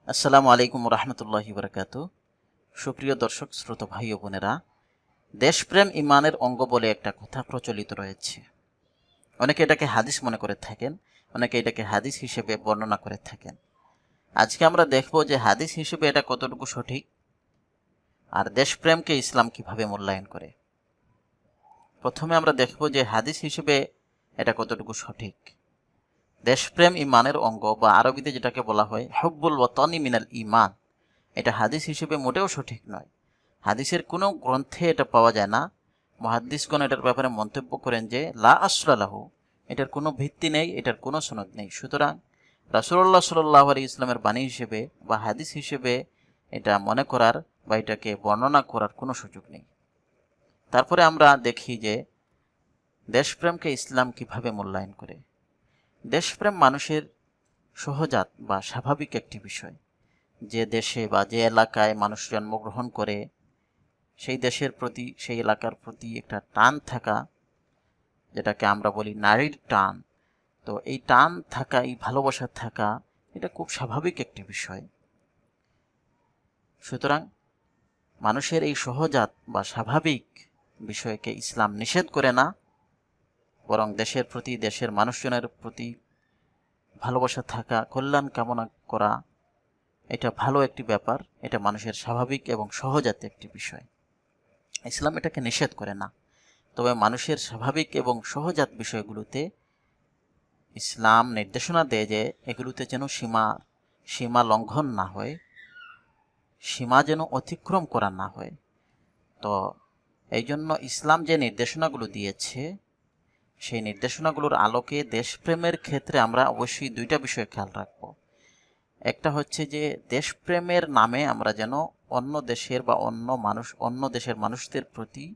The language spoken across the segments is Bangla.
আসসালামু আলাইকুম রহমতুল্লাহি বারাকাতু। সুপ্রিয় দর্শক শ্রোতা ভাই ও বোনেরা, দেশপ্রেম ইমানের অঙ্গ বলে একটা কথা প্রচলিত রয়েছে। অনেকে এটাকে হাদিস মনে করে থাকেন, অনেকে এটাকে হাদিস হিসেবে বর্ণনা করে থাকেন। আজকে আমরা দেখব যে হাদিস হিসেবে এটা কতটুকু সঠিক, আর দেশপ্রেমকে ইসলাম কিভাবে মূল্যায়ন করে। প্রথমে আমরা দেখব যে হাদিস হিসেবে এটা কতটুকু সঠিক। দেশপ্রেম ইমানের অঙ্গ, বা আরবিতে যেটাকে বলা হয় হুব্বুল ওয়াতানি মিনাল ইমান, এটা হাদিস হিসেবে মোটেও সঠিক নয়। হাদিসের কোনো গ্রন্থে এটা পাওয়া যায় না। মুহাদ্দিসগণ এটার ব্যাপারে মন্তব্য করেন যে লা আসলা লাহু, এটার কোনো ভিত্তি নেই, এটার কোনো সনদ নেই। সুতরাং রাসূলুল্লাহ সাল্লাল্লাহু আলাইহি ইসলামের বাণী হিসেবে বা হাদিস হিসেবে এটা মনে করার বা এটাকে বর্ণনা করার কোনো সুযোগ নেই। তারপরে আমরা দেখি যে দেশপ্রেমকে ইসলাম কিভাবে মূল্যায়ন করে। দেশপ্রেম মানুষের সহজাত বা স্বাভাবিক একটি বিষয়। যে দেশে বা যে এলাকায় মানুষ জন্মগ্রহণ করে, সেই দেশের প্রতি, সেই এলাকার প্রতি একটা টান থাকা, যেটাকে আমরা বলি নারীর টান। তো এই টান থাকা, এই ভালোবাসা থাকা, এটা খুব স্বাভাবিক একটি বিষয়। সুতরাং মানুষের এই সহজাত বা স্বাভাবিক বিষয়কে ইসলাম নিষেধ করে না, বরং দেশের প্রতি, দেশের মানুষজনের প্রতি ভালোবাসা থাকা, কল্যাণ কামনা করা, এটা ভালো একটি ব্যাপার। এটা মানুষের স্বাভাবিক এবং সহজাত একটি বিষয়। ইসলাম এটাকে নিষেধ করে না। তবে মানুষের স্বাভাবিক এবং সহজাত বিষয়গুলোতে ইসলাম নির্দেশনা দেয় যে এগুলোতে যেন সীমা লঙ্ঘন না হয়, সীমা যেন অতিক্রম করা না হয়। তো এই জন্য ইসলাম যে নির্দেশনাগুলো দিয়েছে, সেই নির্দেশনাগুলোর আলোকে দেশপ্রেমের ক্ষেত্রে আমরা অবশ্যই দুইটা বিষয় খেয়াল রাখব। একটা হচ্ছে যে দেশপ্রেমের নামে আমরা যেন অন্য দেশের বা অন্য দেশের মানুষদের প্রতি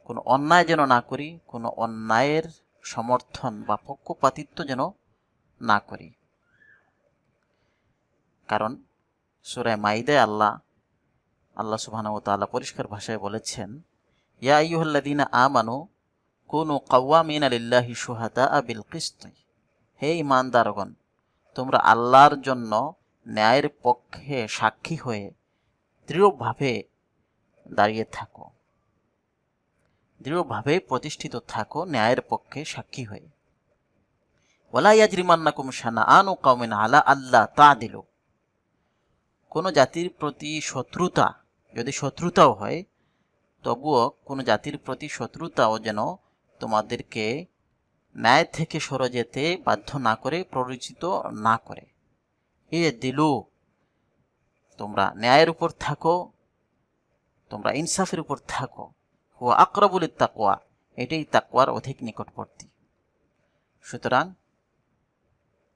কোনো অন্যায় যেন না করি, কোনো অন্যায়ের সমর্থন বা পক্ষপাতিত্ব যেন না করি। কারণ সূরা মাইদায় আল্লাহ সুবহানাহু ওয়া তাআলা পরিষ্কার ভাষায় বলেছেন, ইয়া আইয়ুহাল্লাযীনা আমানু কুনু কাওয়ামিনা লিল্লাহি শুহাদাআ বিল কিসত। হে ঈমানদারগণ, তোমরা আল্লাহর জন্য ন্যায়ের পক্ষে সাক্ষী হয়ে দৃঢ়ভাবে দাঁড়িয়ে থাকো, দৃঢ়ভাবে প্রতিষ্ঠিত থাকো ন্যায়ের পক্ষে সাক্ষী হয়ে। ওয়ালা ইয়াজরিমান্নাকুম শানাআনু কওমিন আলা আল্লা তা'দিলু। কোনো জাতির প্রতি শত্রুতা, যদি শত্রুতাও হয়, তবুও কোনো জাতির প্রতি শত্রুতাও যেন তোমাদেরকে ন্যায় থেকে সরে যেতে বাধ্য না করে, প্ররোচিত না করে। দিলু, তোমরা ন্যায়ের উপর থাকো, তোমরা ইনসাফের উপর থাকো। হুয়া আকরাবু লিত্তাকওয়া, এটাই তাকওয়ার অধিক নিকটবর্তী। সুতরাং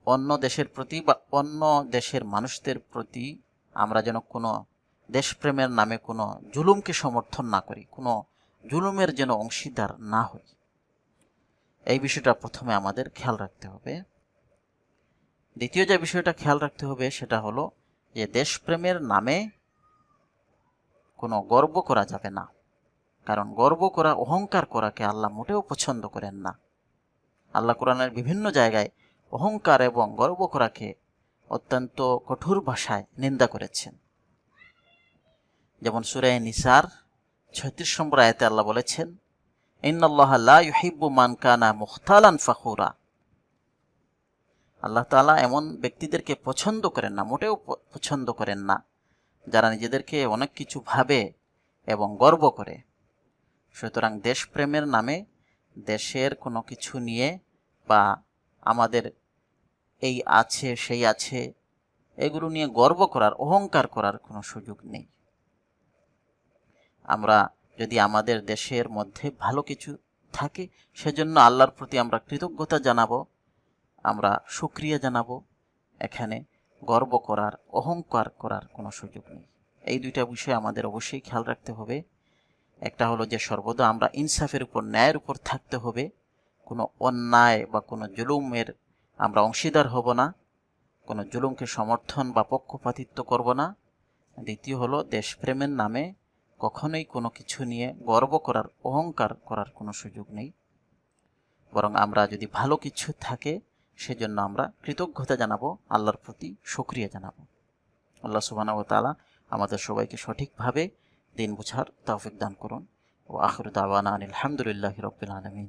অন্য দেশের প্রতি বা অন্য দেশের মানুষদের প্রতি আমরা যেন কোনো দেশপ্রেমের নামে কোনো জুলুমকে সমর্থন না করি, কোনো জুলুমের যেন অংশীদার না হই। এই বিষয়টা প্রথমে আমাদের খেয়াল রাখতে হবে। দ্বিতীয় যে বিষয়টা খেয়াল রাখতে হবে সেটা হলো যে দেশপ্রেমের নামে কোনো গর্ব করা যাবে না। কারণ গর্ব করা, অহংকার করাকে আল্লাহ মোটেও পছন্দ করেন না। আল্লাহ কোরআনের বিভিন্ন জায়গায় অহংকার এবং গর্ব করাকে অত্যন্ত কঠোর ভাষায় নিন্দা করেছেন। যেমন সূরা নিসার ৩৬ নম্বর আয়াতে আল্লাহ বলেছেন, ইন্নাল্লাহা লা ইউহিব্বু মান কানা মুখতালান ফাখুরা। আল্লাহ তাআলা এমন ব্যক্তিদেরকে পছন্দ করেন না, মোটেও পছন্দ করেন না, যারা নিজেদেরকে অনেক কিছু ভাবে এবং গর্ব করে। সুতরাং দেশপ্রেমের নামে দেশের কোনো কিছু নিয়ে বা আমাদের এই আছে সেই আছে এগুলো নিয়ে গর্ব করার, অহংকার করার কোনো সুযোগ নেই। আমরা যদি আমাদের দেশের মধ্যে ভালো কিছু থাকে, সেজন্য আল্লাহর প্রতি আমরা কৃতজ্ঞতা জানাবো, আমরা শুকরিয়া জানাবো। এখানে গর্ব করার, অহংকার করার কোনো সুযোগ নেই। এই দুইটা বিষয় আমাদের অবশ্যই খেয়াল রাখতে হবে। একটা হলো যে সর্বদা আমরা ইনসাফের উপর, ন্যায়ের উপর থাকতে হবে, কোনো অন্যায় বা কোনো জুলুমের আমরা অংশীদার হব না, কোনো জুলুমকে সমর্থন বা পক্ষপাতিত্ব করব না। দ্বিতীয় হলো দেশপ্রেমের নামে কখনোই কোনো কিছু নিয়ে গর্ব করার, অহংকার করার কোনো সুযোগ নেই। বরং আমরা যদি ভালো কিছু থাকে সেজন্য আমরা কৃতজ্ঞতা জানাবো, আল্লাহর প্রতি শুকরিয়া জানাবো। আল্লাহ সুবহানাহু ওয়া তাআলা আমাদের সবাইকে সঠিকভাবে দিন বুঝার তৌফিক দান করুন। ও আখিরু দাওয়ানা আনিল হামদুলিল্লাহি রাব্বিল আলামিন।